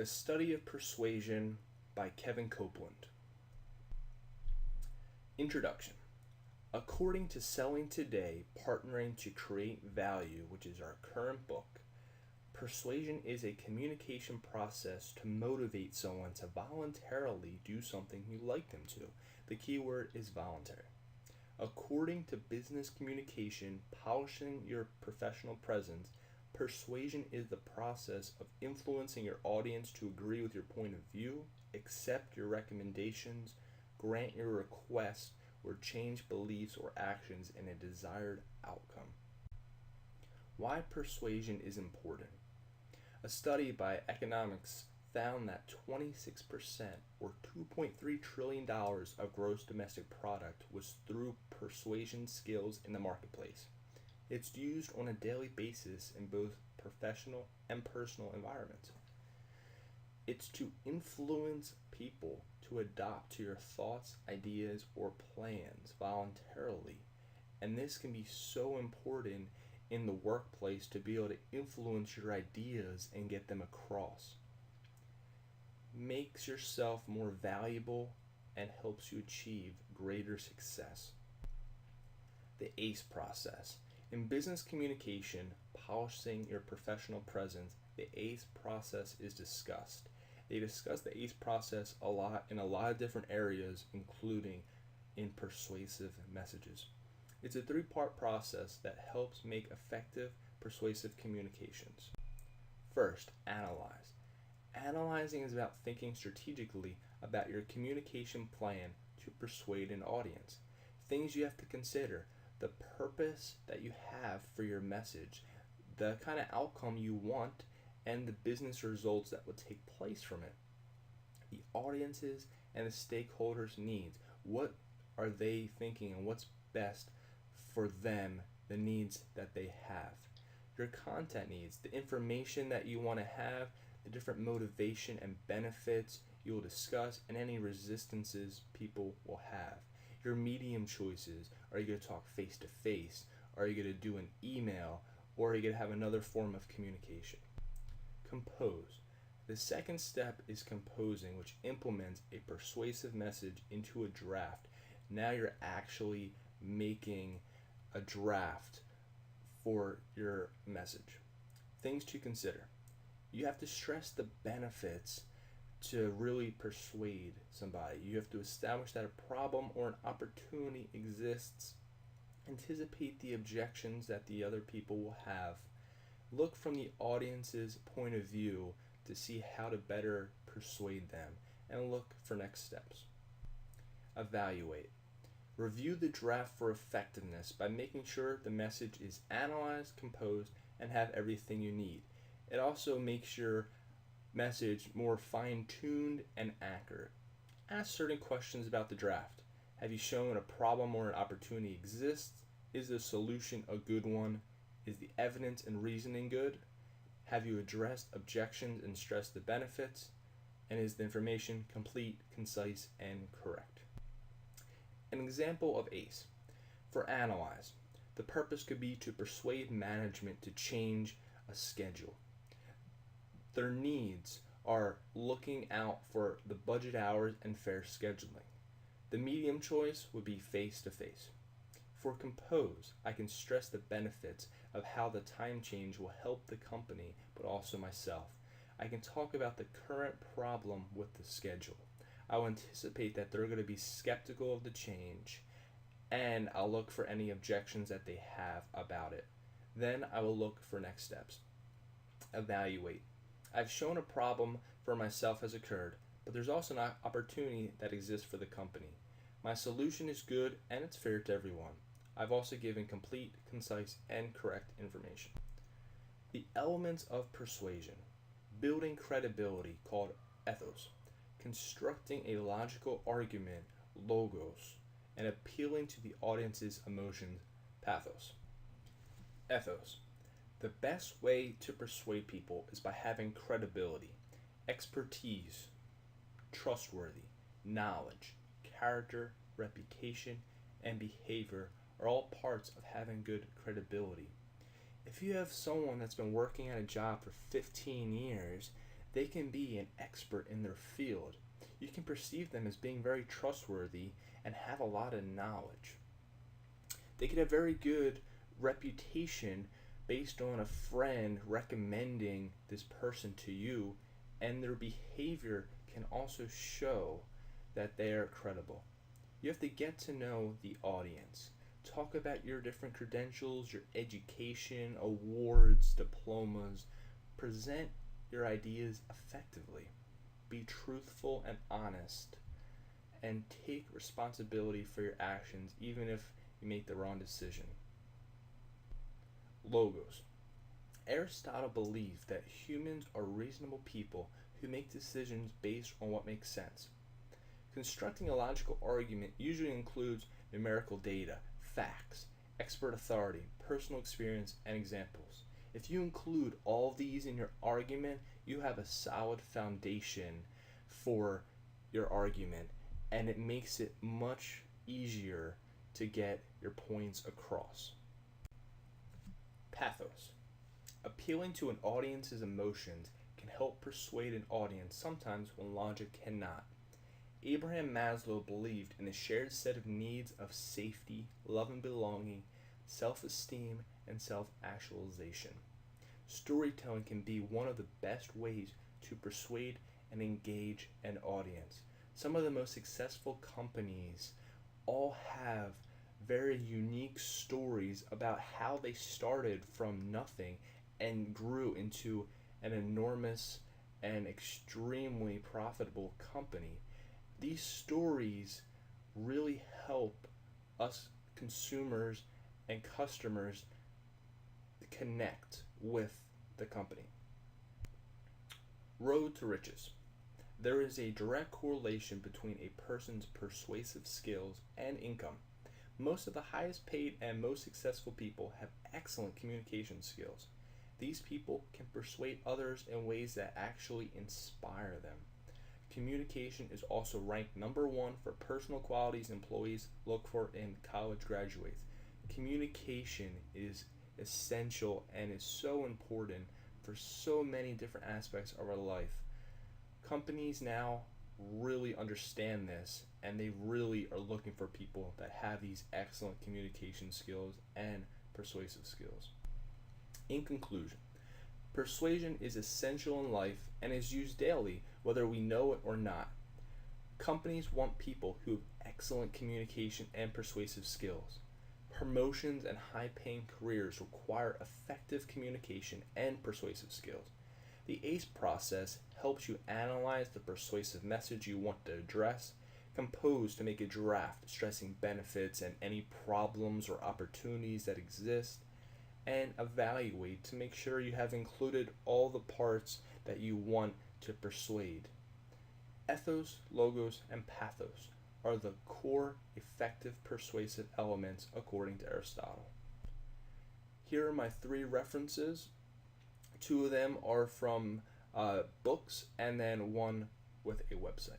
A Study of Persuasion by Kevin Copeland. Introduction. According to Selling Today, Partnering to Create Value, which is our current book, persuasion is a communication process to motivate someone to voluntarily do something you like them to. The key word is voluntary. According to Business Communication, Polishing Your Professional Presence, persuasion is the process of influencing your audience to agree with your point of view, accept your recommendations, grant your request, or change beliefs or actions in a desired outcome. Why persuasion is important. A study by Economics found that 26% or $2.3 trillion of gross domestic product was through persuasion skills in the marketplace. It's used on a daily basis in both professional and personal environments. It's to influence people to adopt to your thoughts, ideas, or plans voluntarily. And this can be so important in the workplace to be able to influence your ideas and get them across. Makes yourself more valuable and helps you achieve greater success. The ACE process. In business communication, polishing your professional presence, the ACE process is discussed. They discuss the ACE process a lot in a lot of different areas, including in persuasive messages. It's a three-part process that helps make effective persuasive communications. First, analyze. Analyzing is about thinking strategically about your communication plan to persuade an audience. Things you have to consider: the purpose that you have for your message, the kind of outcome you want, and the business results that would take place from it. The audiences and the stakeholders' needs. What are they thinking and what's best for them, the needs that they have. Your content needs, the information that you want to have, the different motivation and benefits you will discuss, and any resistances people will have. Your medium choices. Are you going to talk face to face? Are you going to do an email? Or are you going to have another form of communication? Compose. The second step is composing, which implements a persuasive message into a draft. Now you're actually making a draft for your message. Things to consider. You have to stress the benefits to really persuade somebody. You have to establish that a problem or an opportunity exists. Anticipate the objections that the other people will have. Look from the audience's point of view to see how to better persuade them, and look for next steps. Evaluate. Review the draft for effectiveness by making sure the message is analyzed, composed, and have everything you need. It also makes your message more fine-tuned and accurate. Ask certain questions about the draft. Have you shown a problem or an opportunity exists? Is the solution a good one? Is the evidence and reasoning good? Have you addressed objections and stressed the benefits? And is the information complete, concise, and correct? An example of ACE. For analyze, the purpose could be to persuade management to change a schedule. Their needs are looking out for the budget hours and fair scheduling. The medium choice would be face-to-face. For compose, I can stress the benefits of how the time change will help the company, but also myself. I can talk about the current problem with the schedule. I will anticipate that they're going to be skeptical of the change, and I'll look for any objections that they have about it. Then I will look for next steps. Evaluate. I've shown a problem for myself has occurred, but there's also an opportunity that exists for the company. My solution is good and it's fair to everyone. I've also given complete, concise, and correct information. The elements of persuasion. Building credibility, called ethos. Constructing a logical argument, logos, and appealing to the audience's emotions, pathos. Ethos. The best way to persuade people is by having credibility, expertise, trustworthy, knowledge, character, reputation, and behavior are all parts of having good credibility. If you have someone that's been working at a job for 15 years, They can be an expert in their field. You can perceive them as being very trustworthy and have a lot of knowledge. They could have very good reputation based on a friend recommending this person to you, and their behavior can also show that they are credible. You have to get to know the audience. Talk about your different credentials, your education, awards, diplomas. Present your ideas effectively. Be truthful and honest, and take responsibility for your actions even if you make the wrong decision. Logos. Aristotle believed that humans are reasonable people who make decisions based on what makes sense. Constructing a logical argument usually includes numerical data, facts, expert authority, personal experience, and examples. If you include all these in your argument, you have a solid foundation for your argument, and it makes it much easier to get your points across. Pathos. Appealing to an audience's emotions can help persuade an audience sometimes when logic cannot. Abraham Maslow believed in a shared set of needs of safety, love and belonging, self-esteem, and self-actualization. Storytelling can be one of the best ways to persuade and engage an audience. Some of the most successful companies all have very unique stories about how they started from nothing and grew into an enormous and extremely profitable company. These stories really help us consumers and customers connect with the company. Road to riches. There is a direct correlation between a person's persuasive skills and income. Most of the highest paid and most successful people have excellent communication skills. These people can persuade others in ways that actually inspire them. Communication is also ranked number one for personal qualities employees look for in college graduates. Communication is essential and is so important for so many different aspects of our life. Companies now really understand this, and they really are looking for people that have these excellent communication skills and persuasive skills. In conclusion, persuasion is essential in life and is used daily, whether we know it or not. Companies want people who have excellent communication and persuasive skills. Promotions and high-paying careers require effective communication and persuasive skills. The ACE process helps you analyze the persuasive message you want to address, compose to make a draft stressing benefits and any problems or opportunities that exist, and evaluate to make sure you have included all the parts that you want to persuade. Ethos, logos, and pathos are the core effective persuasive elements according to Aristotle. Here are my 3 references. 2 of them are from books and then 1 with a website.